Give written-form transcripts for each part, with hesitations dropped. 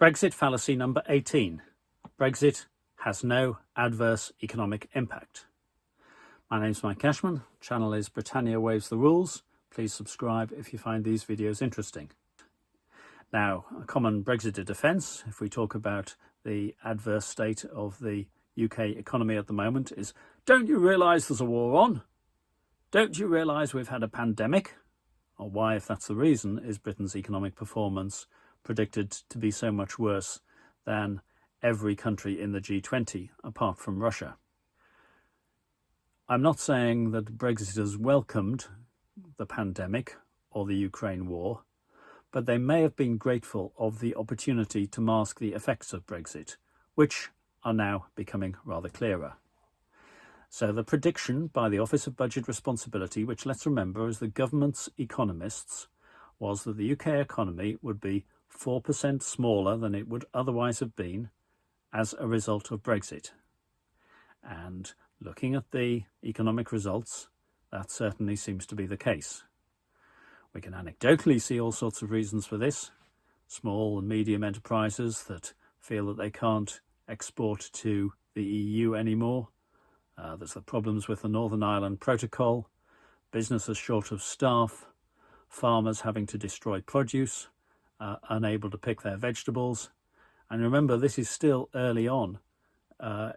Brexit fallacy number 18. Brexit has no adverse economic impact. My name's Mike Cashman. Channel is Britannia Waves the Rules. Please subscribe if you find these videos interesting. Now, a common Brexit defence, if we talk about the adverse state of the UK economy at the moment, is, don't you realise there's a war on? Don't you realise we've had a pandemic? Or why, if that's the reason, is Britain's economic performance predicted to be so much worse than every country in the G20 apart from Russia? I'm not saying that Brexiters welcomed the pandemic or the Ukraine war, but they may have been grateful of the opportunity to mask the effects of Brexit, which are now becoming rather clearer. So the prediction by the Office of Budget Responsibility, which let's remember is the government's economists, was that the UK economy would be 4% smaller than it would otherwise have been as a result of Brexit. And looking at the economic results, that certainly seems to be the case. We can anecdotally see all sorts of reasons for this. Small and medium enterprises that feel that they can't export to the EU anymore. There's the problems with the Northern Ireland Protocol, businesses short of staff, farmers having to destroy produce, unable to pick their vegetables. And remember, this is still early on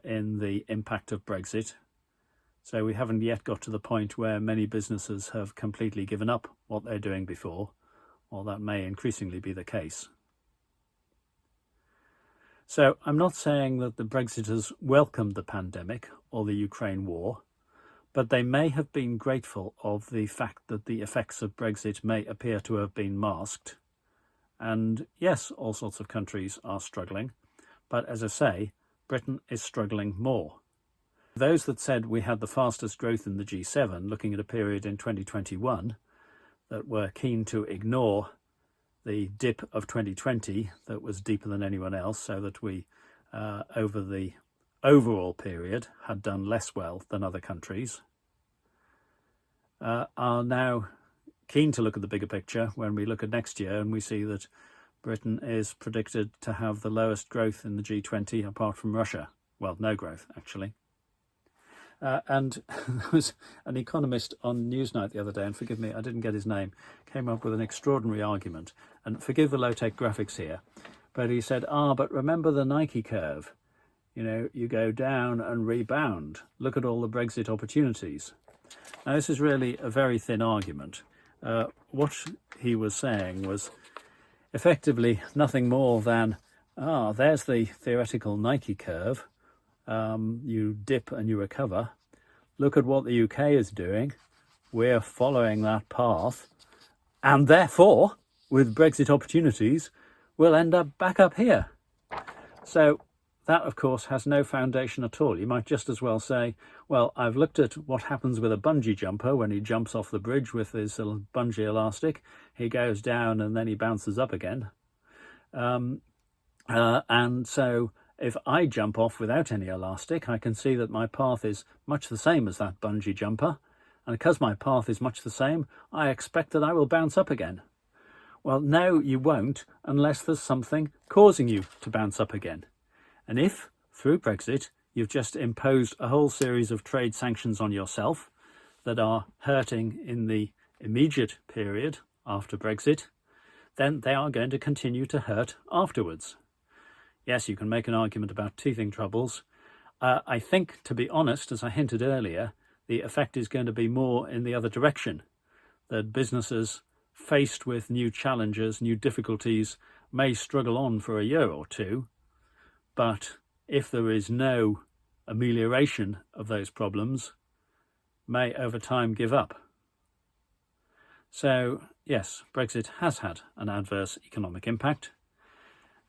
in the impact of Brexit. So we haven't yet got to the point where many businesses have completely given up what they're doing before, or that may increasingly be the case. So I'm not saying that the Brexiters welcomed the pandemic or the Ukraine war, but they may have been grateful of the fact that the effects of Brexit may appear to have been masked. And yes, all sorts of countries are struggling, but as I say, Britain is struggling more. Those that said we had the fastest growth in the G7, looking at a period in 2021, that were keen to ignore the dip of 2020 that was deeper than anyone else, so that we, over the overall period, had done less well than other countries, are now keen to look at the bigger picture when we look at next year and we see that Britain is predicted to have the lowest growth in the G20 apart from Russia. Well, no growth, actually. And there was an economist on Newsnight the other day, and forgive me, I didn't get his name, came up with an extraordinary argument. And forgive the low-tech graphics here, but he said, but remember the Nike curve. You know, you go down and rebound. Look at all the Brexit opportunities. Now, this is really a very thin argument. What he was saying was effectively nothing more than, there's the theoretical Nike curve. You dip and you recover. Look at what the UK is doing. We're following that path. And therefore, with Brexit opportunities, we'll end up back up here. So that, of course, has no foundation at all. You might just as well say, well, I've looked at what happens with a bungee jumper when he jumps off the bridge with his bungee elastic. He goes down and then he bounces up again. And so if I jump off without any elastic, I can see that my path is much the same as that bungee jumper. And because my path is much the same, I expect that I will bounce up again. Well, no, you won't unless there's something causing you to bounce up again. And if, through Brexit, you've just imposed a whole series of trade sanctions on yourself that are hurting in the immediate period after Brexit, then they are going to continue to hurt afterwards. Yes, you can make an argument about teething troubles. I think, to be honest, as I hinted earlier, the effect is going to be more in the other direction, that businesses faced with new challenges, new difficulties, may struggle on for a year or two, but if there is no amelioration of those problems, may over time give up. So, yes, Brexit has had an adverse economic impact.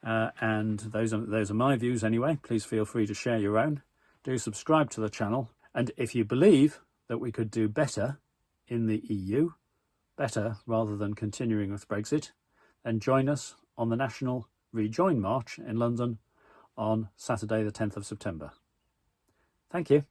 And those are my views anyway. Please feel free to share your own. Do subscribe to the channel. And if you believe that we could do better in the EU, better rather than continuing with Brexit, then join us on the National Rejoin March in London on Saturday the 10th of September. Thank you.